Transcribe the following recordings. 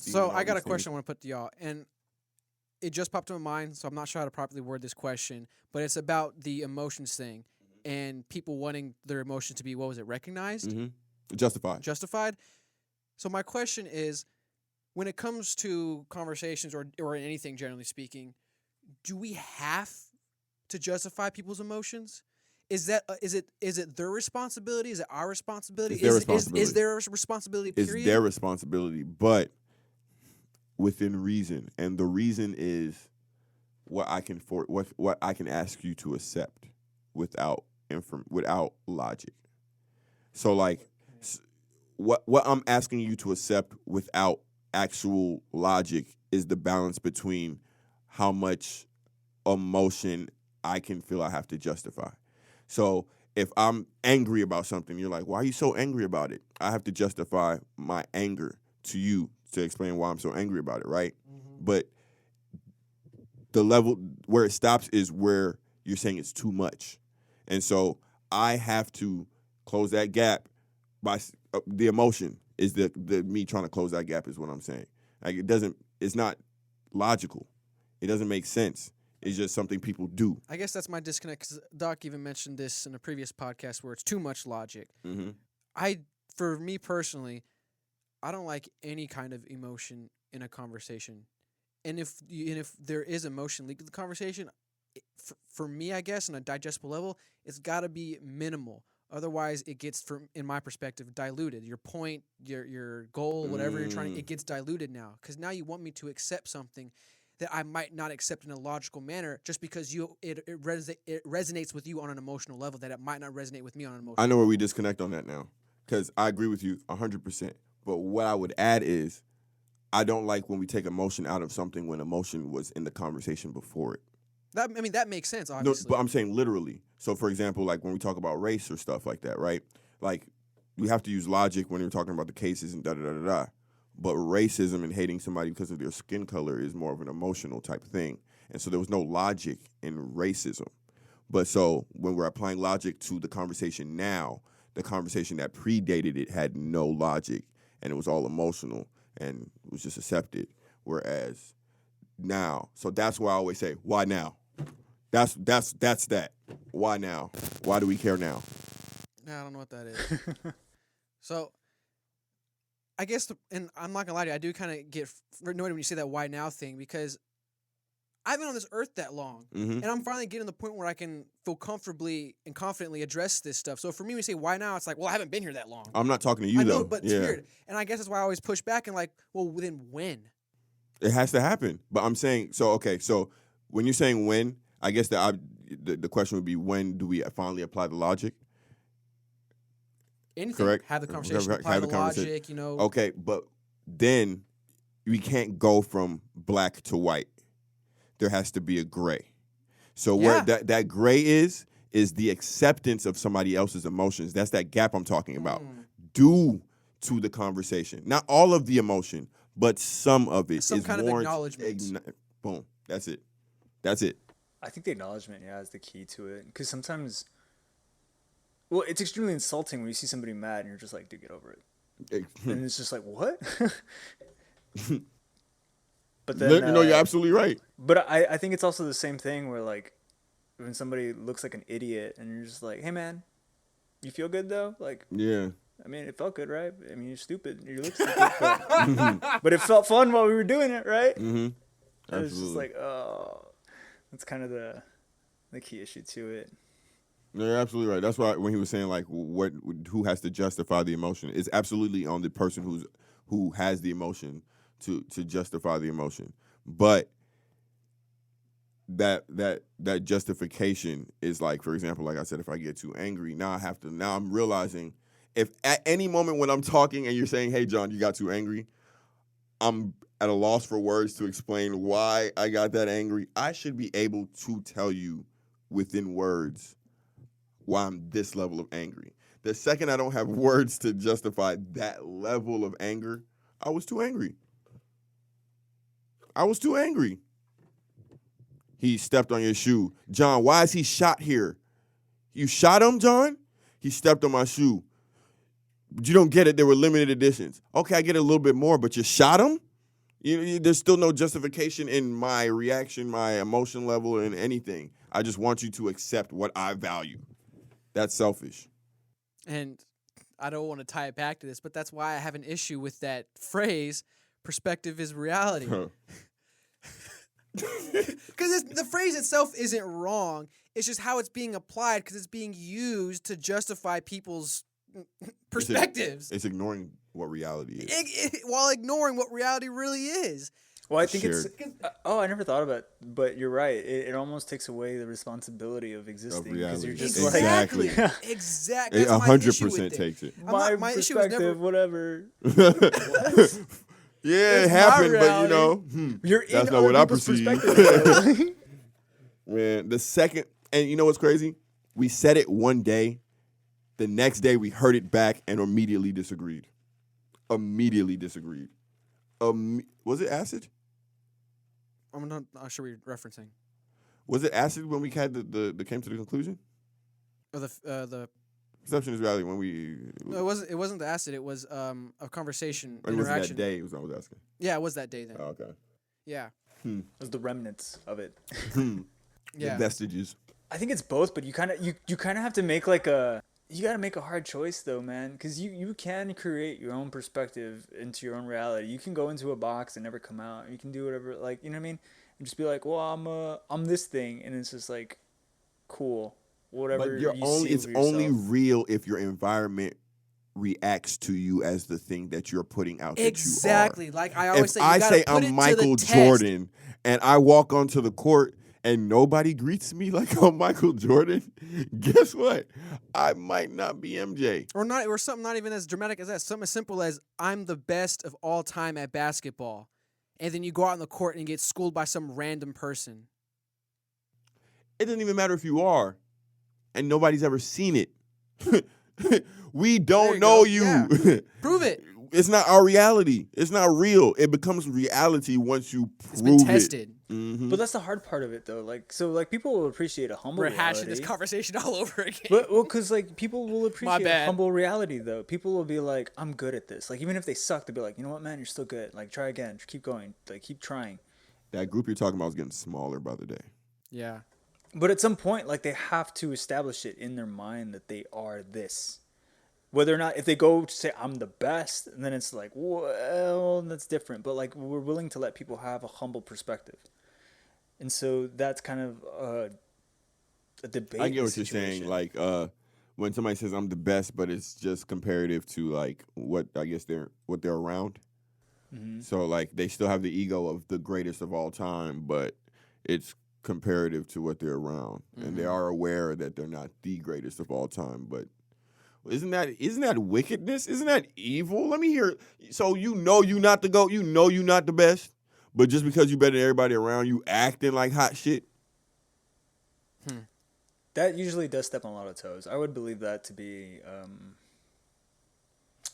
So I got a question I want to put to y'all, and it just popped to my mind, so I'm not sure how to properly word this question, but it's about the emotions thing and people wanting their emotions to be, what was it, recognized? Justified. So my question is, when it comes to conversations or anything generally speaking, do we have to justify people's emotions? Is it their responsibility? Is it our responsibility? It's their responsibility. Is there a responsibility, period? It's their responsibility, but within reason. And the reason is what I can ask you to accept without logic. So like what I'm asking you to accept without actual logic is the balance between how much emotion I can feel I have to justify. So if I'm angry about something, you're like, why are you so angry about it? I have to justify my anger to you to explain why I'm so angry about it, right? Mm-hmm. But the level where it stops is where you're saying it's too much. And so I have to close that gap by the emotion is the me trying to close that gap is what I'm saying. Like it's not logical. It doesn't make sense. It's just something people do. I guess that's my disconnect because Doc even mentioned this in a previous podcast where it's too much logic. Mm-hmm. For me personally, I don't like any kind of emotion in a conversation. And if there is emotion leaked in the conversation, for me, I guess, on a digestible level, it's got to be minimal. Otherwise, it gets, in my perspective, diluted. Your point, your goal, whatever you're trying to, it gets diluted now. Because now you want me to accept something that I might not accept in a logical manner just because it resonates with you on an emotional level that it might not resonate with me on an emotional level. I know where we disconnect on that now. Because I agree with you 100%. But what I would add is I don't like when we take emotion out of something when emotion was in the conversation before it. That makes sense, obviously. No, but I'm saying literally. So, for example, like when we talk about race or stuff like that, right? Like, we have to use logic when we're talking about the cases and da-da-da-da-da. But racism and hating somebody because of their skin color is more of an emotional type thing. And so there was no logic in racism. But so when we're applying logic to the conversation now, the conversation that predated it had no logic, and it was all emotional, and it was just accepted. Whereas now, so that's why I always say, why now? That's that. Why now? Why do we care now? I don't know what that is. So, I guess, and I'm not gonna lie to you, I do kind of get annoyed when you say that "why now" thing because I've been on this earth that long, and I'm finally getting to the point where I can feel comfortably and confidently address this stuff. So for me, when you say "why now," it's like, well, I haven't been here that long. I'm not talking to you, I know, though. But it's weird, and I guess that's why I always push back and like, well, then when? It has to happen. But I'm saying, so when you're saying when, I guess the question would be, when do we finally apply the logic? Anything. Correct? Have the conversation, apply the logic, Okay, but then we can't go from black to white. There has to be a gray. So where that gray is the acceptance of somebody else's emotions. That's that gap I'm talking about. Due to the conversation. Not all of the emotion, but some of it. Some kind of acknowledgement. Boom. That's it. I think the acknowledgement, is the key to it. Because sometimes, well, it's extremely insulting when you see somebody mad and you're just like, dude, get over it. And it's just like, what? But then, you're absolutely right. But I think it's also the same thing where, like, when somebody looks like an idiot and you're just like, hey, man, you feel good, though? Like, yeah. I mean, it felt good, right? I mean, you're stupid. You look stupid. But it felt fun while we were doing it, right? Mm-hmm. And it's just like, oh, that's kind of the key issue to it. No, you're absolutely right. That's why when he was saying, like, who has to justify the emotion, it's absolutely on the person who has the emotion to justify the emotion. But that justification is like, for example, like I said, if I get too angry, now I'm realizing if at any moment when I'm talking and you're saying, hey, John, you got too angry, I'm at a loss for words to explain why I got that angry. I should be able to tell you within words why I'm this level of angry. The second I don't have words to justify that level of anger, I was too angry. He stepped on your shoe. John, why is he shot here? You shot him, John? He stepped on my shoe. But you don't get it. There were limited editions. Okay, I get it a little bit more, but you shot him? There's still no justification in my reaction, my emotion level, and anything. I just want you to accept what I value. That's selfish. And I don't want to tie it back to this, but that's why I have an issue with that phrase, perspective is reality. Because the phrase itself isn't wrong. It's just how it's being applied because it's being used to justify people's perspectives. It's ignoring what reality is. While ignoring what reality really is. Well, I think it's... I never thought about it, but you're right. It almost takes away the responsibility of existing. Because you're just exactly. like... Exactly. It 100% takes it. My perspective, whatever. Yeah, it happened, but that's not what I perceive. Man, the second... And you know what's crazy? We said it one day. The next day, we heard it back and immediately disagreed. Was it acid? I'm not sure what you're referencing. Was it acid when we had the came to the conclusion? Or the perception is reality when we... No, it wasn't the acid. It was a conversation, or interaction. Was it that day? It was what I was asking. Yeah, it was that day then. Oh, okay. Yeah. It was the remnants of it. Yeah. The vestiges. I think it's both, but you kind of have to make like a... You got to make a hard choice though, man, because you can create your own perspective into your own reality. You can go into a box and never come out. You can do whatever, like, you know what I mean? And just be like, well, I'm this thing, and it's just like, cool, whatever. But it's only real if your environment reacts to you as the thing that you're putting out. Exactly. That you are. Like I always say, I say I'm Michael Jordan, and I walk onto the court. And nobody greets me like I'm Michael Jordan, guess what? I might not be MJ. Or something not even as dramatic as that. Something as simple as I'm the best of all time at basketball. And then you go out on the court and get schooled by some random person. It doesn't even matter if you are. And nobody's ever seen it. We don't know you. Yeah. Prove it. It's not our reality. It's not real. It becomes reality once you prove it. It's been tested. Mm-hmm. But that's the hard part of it, though. Like people will appreciate a humble reality. We're hashing this conversation all over again. But because like people will appreciate a humble reality, though. People will be like, "I'm good at this." Like even if they suck, they'll be like, "You know what, man? You're still good. Like try again. Keep going. Like keep trying." That group you're talking about is getting smaller by the day. Yeah. But at some point, like they have to establish it in their mind that they are this. Whether or not, if they go to say, I'm the best, and then it's like, well, that's different. But, like, we're willing to let people have a humble perspective. And so that's kind of a debate. I get what you're saying. Like, when somebody says I'm the best, but it's just comparative to, like, what they're around. Mm-hmm. So, like, they still have the ego of the greatest of all time, but it's comparative to what they're around. Mm-hmm. And they are aware that they're not the greatest of all time, but... Isn't that wickedness? Isn't that evil? Let me hear. So you know you're not the GOAT. You know you're not the best. But just because you better than everybody around you acting like hot shit. That usually does step on a lot of toes. I would believe that to be...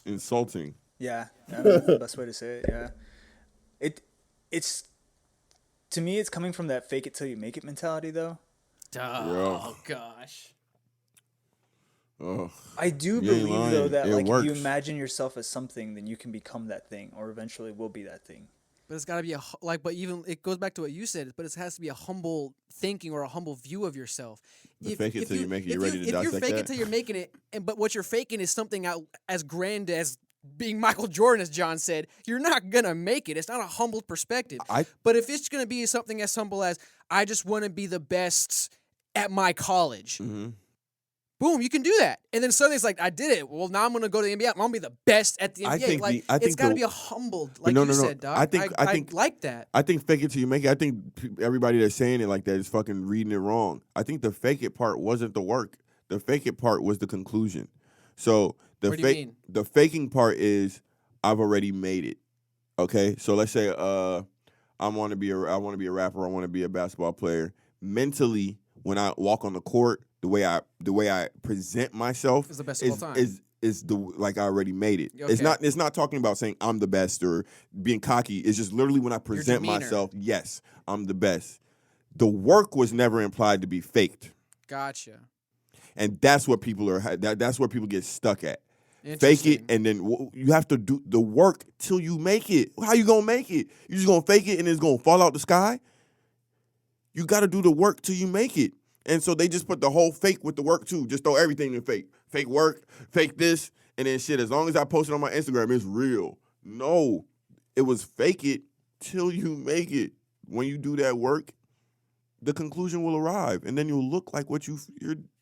insulting. Yeah. That's the best way to say it, yeah. It's... To me, it's coming from that fake it till you make it mentality, though. Oh, gosh. Oh, I do believe though that like if you imagine yourself as something, then you can become that thing, or eventually will be that thing. But it's got to be but even it goes back to what you said. But it has to be a humble thinking or a humble view of yourself. Fake it till you make it. You're ready to dissect that. If you fake it till you're making it, but what you're faking is something out as grand as being Michael Jordan, as John said, you're not gonna make it. It's not a humble perspective. But if it's gonna be something as humble as I just want to be the best at my college. Mm-hmm. Boom, you can do that. And then suddenly it's like, I did it. Well, now I'm going to go to the NBA. I'm going to be the best at the NBA. It's got to be a humbled, like you said, Doc. I think like that. I think fake it till you make it. I think everybody that's saying it like that is fucking reading it wrong. I think the fake it part wasn't the work. The fake it part was the conclusion. So the faking part is I've already made it. Okay? So let's say I want to be a rapper. I want to be a basketball player. Mentally, when I walk on the court, the way I present myself is the best of all time. Is like I already made it. Okay. It's not talking about saying I'm the best or being cocky. It's just literally when I present myself, yes, I'm the best. The work was never implied to be faked. Gotcha. And that's what people that's where people get stuck at. Fake it, Interesting. and then you have to do the work till you make it. How you gonna make it? You just gonna fake it and it's gonna fall out the sky? You got to do the work till you make it. And so they just put the whole fake with the work too. Just throw everything in fake. Fake work, fake this, and then shit. As long as I post it on my Instagram, it's real. No, it was fake it till you make it. When you do that work, the conclusion will arrive, and then you'll look like what you're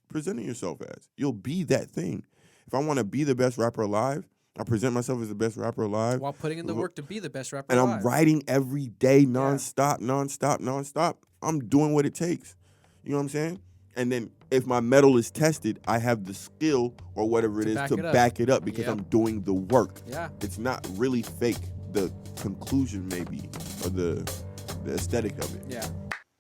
presenting yourself as. You'll be that thing. If I want to be the best rapper alive, I present myself as the best rapper alive. While putting in the work to be the best rapper And alive. I'm writing every day, nonstop. I'm doing what it takes. You know what I'm saying? And then if my metal is tested, I have the skill or whatever it is to back it up because I'm doing the work. Yeah. It's not really fake. The conclusion maybe, or the aesthetic of it. Yeah.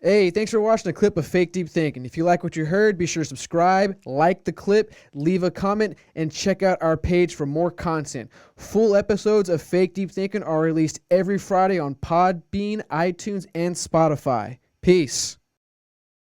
Hey, thanks for watching a clip of Fake Deep Thinking. If you like what you heard, be sure to subscribe, like the clip, leave a comment, and check out our page for more content. Full episodes of Fake Deep Thinking are released every Friday on Podbean, iTunes, and Spotify. Peace.